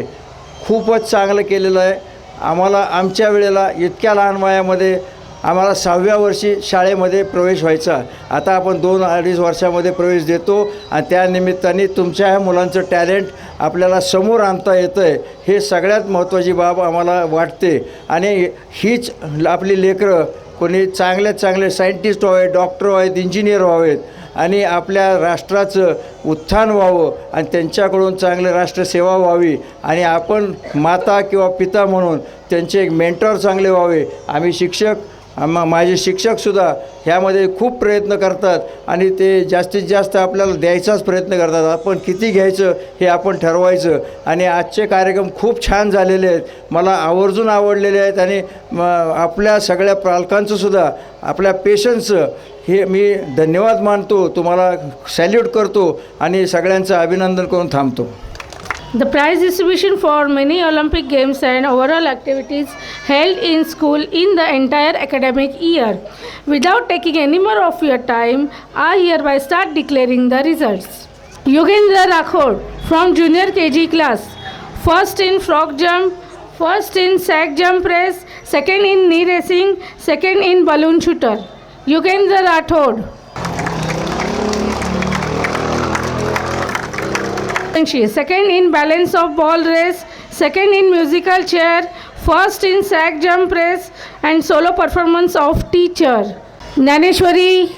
खूपच चांगलं केलेलं आहे. आम्हाला आमच्या वेळेला इतक्या लहान वयामध्ये आम्हाला 6व्या वर्षी शाळेमध्ये प्रवेश व्हायचा, आता आपण 2-2.5 वर्षामध्ये प्रवेश देतो आणि त्यानिमित्ताने तुमच्या ह्या मुलांचं टॅलेंट आपल्याला समोर आणता येतं आहे, हे सगळ्यात महत्त्वाची बाब आम्हाला वाटते. आणि हीच आपली लेकरं कोणी चांगले सायंटिस्ट व्हावेत, डॉक्टर व्हावेत, इंजिनियर व्हावेत आणि आपल्या राष्ट्राचं उत्थान व्हावं आणि त्यांच्याकडून चांगले राष्ट्रसेवा व्हावी आणि आपण माता किंवा पिता म्हणून त्यांचे एक मेंटॉर चांगले व्हावे. आम्ही शिक्षक, माझे शिक्षकसुद्धा ह्यामध्ये खूप प्रयत्न करतात आणि ते जास्तीत जास्त आपल्याला द्यायचाच प्रयत्न करतात. आपण किती घ्यायचं हे आपण ठरवायचं. आणि आजचे कार्यक्रम खूप छान झालेले आहेत, मला आवर्जून आवडलेले आहेत आणि आपल्या सगळ्या पालकांचंसुद्धा, आपल्या पेशंटचं हे मी धन्यवाद मानतो, तुम्हाला सॅल्यूट करतो आणि सगळ्यांचं अभिनंदन करून थांबतो. The prize distribution for many Olympic Games and overall activities held in school in the entire academic year. Without taking any more of your time, I hereby start declaring the results. Yogendra Rakhod from Junior KG class, first in frog jump, first in sack jump race, second in knee racing, second in balloon shooter. Yogendra Rathod. Second in balance of ball race, second in musical chair, first in sack jump race and solo performance of teacher. Naneshwari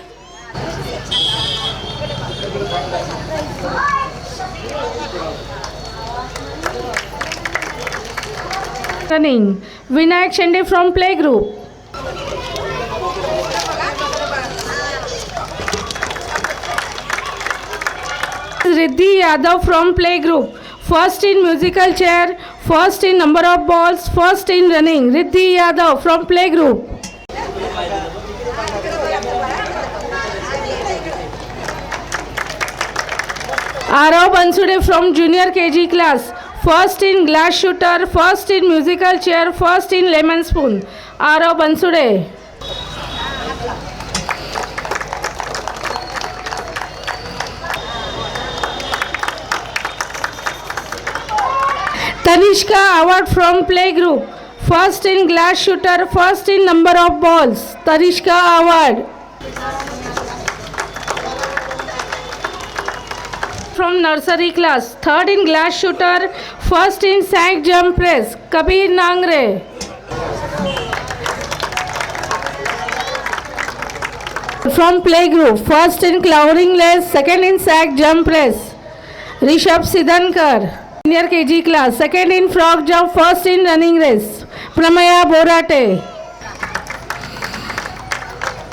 running. Vinayak Shende from playgroup. Riddhi Yadav from playgroup, first in musical chair, first in number of balls, first in running. Riddhi Yadav from playgroup. Arav Bansude from junior KG class, first in glass shooter, first in musical chair, first in lemon spoon. Arav Bansude. Tanishka Award from playgroup, first in glass shooter, first in number of balls. Tanishka Award. From nursery class, third in glass shooter, first in sack jump race. Kabir Nangre. From playgroup, first in clouding race, second in sack jump race. Rishabh Sidankar. Senior KG class, second in frog jump, first in running race. Pramaya Borate.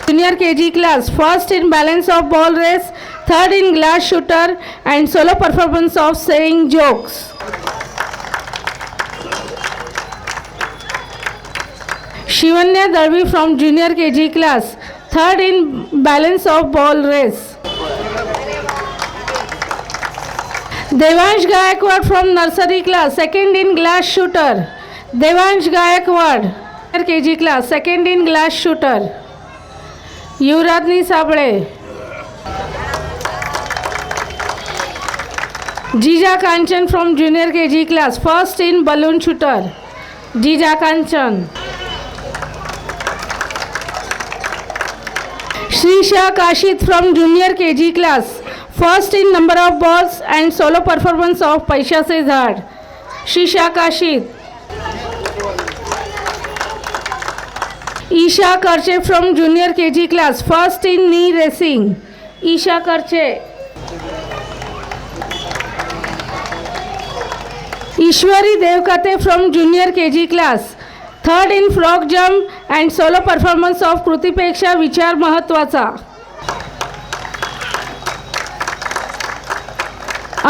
Junior KG class, first in balance of ball race, third in glass shooter and solo performance of saying jokes. Shivanya Darvi from junior KG class, third in balance of ball race. Devansh Gaikwad from nursery class, second in glass shooter. Devansh Gaikwad, KG class, second in glass shooter. Yuradni Sabde. Jija Kanchan from junior KG class, first in balloon shooter. Jija Kanchan. Shrisha Kashit from junior KG class, first in number of balls and solo performance of Paisha Se Zad. Shrisha Kashit. Isha Karche from junior KG class, first in knee racing. Isha Karche. Ishwari Devkate from junior KG class, third in frog jump and solo performance of Krutipeksha Vichar Mahatwacha.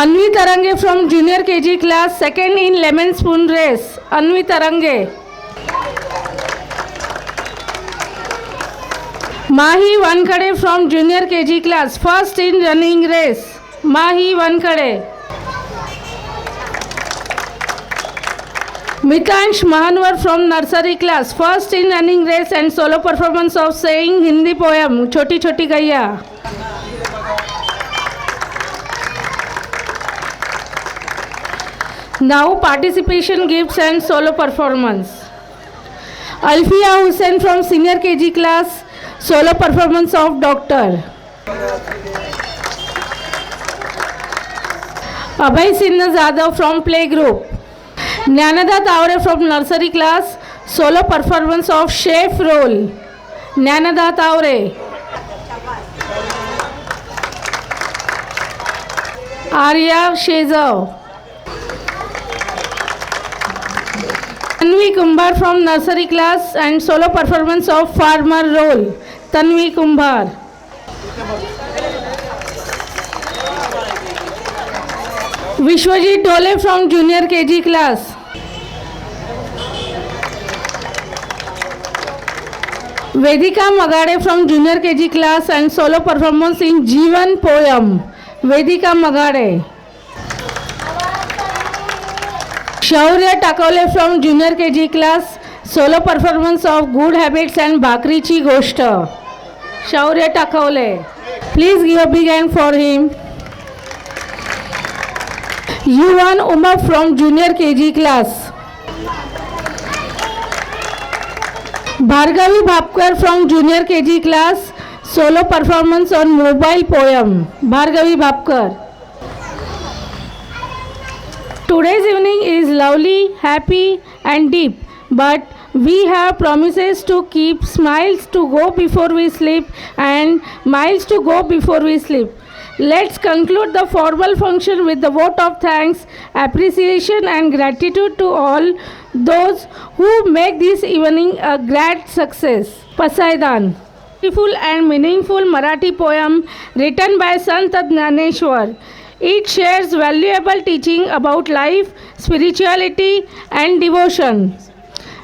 Anvi Tarange from junior KG class, second in lemon spoon race. Anvi Tarange. Mahi Vankade from junior KG class, first in running race. Mahi Vankade. Mitansh Mahanwar from nursery class, first in running race and solo performance of saying Hindi poem Choti Choti Gaiya. Now participation gifts and solo performance. Alfia Hussain from senior KG class, solo performance of Doctor. Abhay Sinha Zadav from playgroup. Jnanada Tavre from nursery class, solo performance of chef role. Jnanada Tavre. Arya Shezav. Tanvi Kumbar from nursery class and solo performance of farmer role. Tanvi Kumbar. Vishwajit Dole from junior KG class. Vedika Magade from junior KG class and solo performance in Jeevan poem. Vedika Magade. Shaurya Takawale from junior KG class, solo performance of good habits and भाकरीची गोष्ट. Shaurya Takawale, please give a big hand for him. Yuvan Umap from junior KG class. Bhargavi Bhapkar from Junior KG class, solo performance on mobile poem. Bhargavi Bhapkar. Today's evening is lovely, happy and deep, but we have promises to keep, smiles to go before we sleep and miles to go before we sleep. Let's conclude the formal function with the vote of thanks, appreciation and gratitude to all those who make this evening a great success. Pasaidan. Beautiful and meaningful Marathi poem written by Sant Jnaneshwar. It shares valuable teaching about life, spirituality and devotion,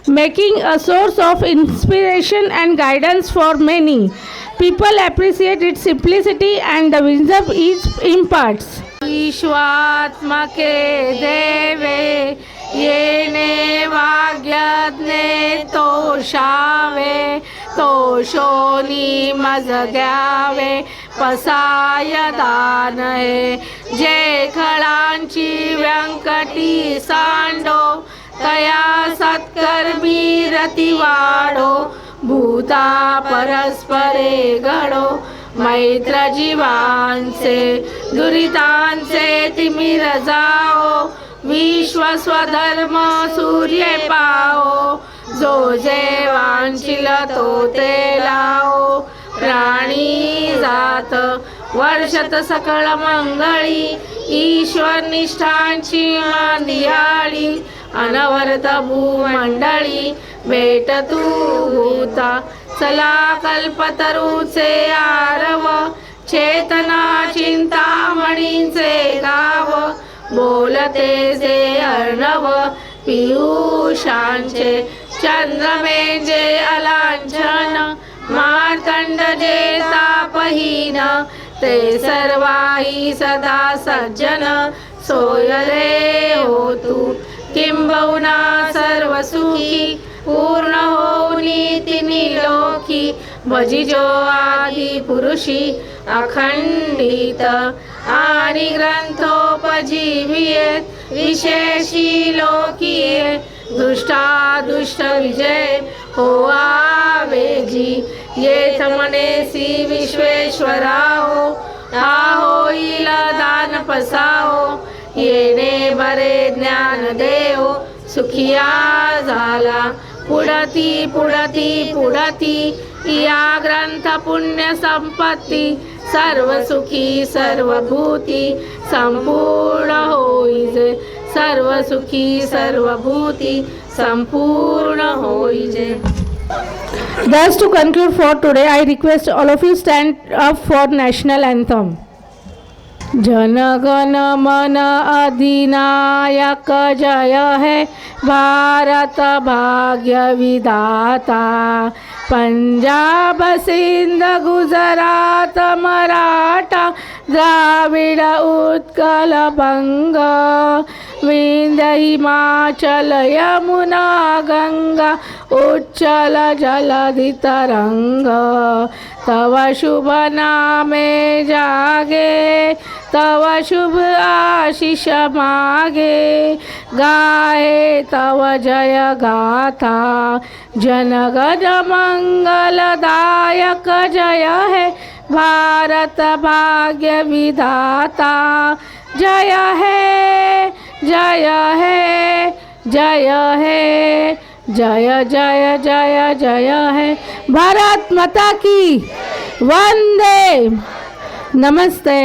making a source of inspiration and guidance for many. People appreciate its simplicity and the wisdom it imparts. विश्वात्मके देवे येने वाग्यज्ञे तोषावे, तोषोनी मज द्यावे पसाय दान हे. जे खळांची व्यंकटी सांडो, तया सत्कर्मी रती वाढो. भूता परस्परे घडो, मैत्र जीवांचे दुरितांचे तिमिर जाओ. विश्व स्वधर्म सूर्य पाओ, जो जे वांछिल तो ते लाओ. प्राणी जात वर्षत सकळ मंगळी, ईश्वर निष्ठांची दियाळी. अनवरत भूमंडळी भेट तू भूता, चला कल्पतरूचे आरव. चेतना चिंतामणीचे गाव, बोलते जे अर्णव. पियुषांचे चंद्रमेजे अलांछन, मार्तंड जे तापहीन. ते सर्वाही सदा सज्जन, सोयरे हो तू किंबहुना सर्व सुखी. पूर्ण होऊनी तिनी लोकी, भजिजो आदि पुरुषी. अखंडित आणि ग्रंथोपजीविये, विशेषी लोकीये. दुष्टादुष्ट विजय होआ वेजी, येथ मनेसी विश्वेश्वराहो. हा होईल दान पसाहो, येणे बरे ज्ञान देव. सुखिया झाला पुढती पुढती पुढती, या ग्रंथ पुण्य संपत्ती. सर्व सुखी सर्वभूती, संपूर्ण होईजे. सर्व सुखी सर्वभूती, संपूर्ण होईजे. Thus to conclude for today, I request all of you stand up for national anthem. Jana Gana मन अधिनायक जय है, भारत भाग्य विधाता. पंजाब सिंध गुजरात मराठा, द्राविड उत्कल बंग. विंध्य हिमाचल यमुना गंगा, उच्चल जलधि तरंग. तव शुभ नामे जागे, तव शुभ आशीष मागे. गाए तव जय गाथा, जनगण मंगलदायक जय है, भारत भाग्य विधाता. जय है जय है जय है, जय जय जय जय है. भारत माता की वंदे. नमस्ते.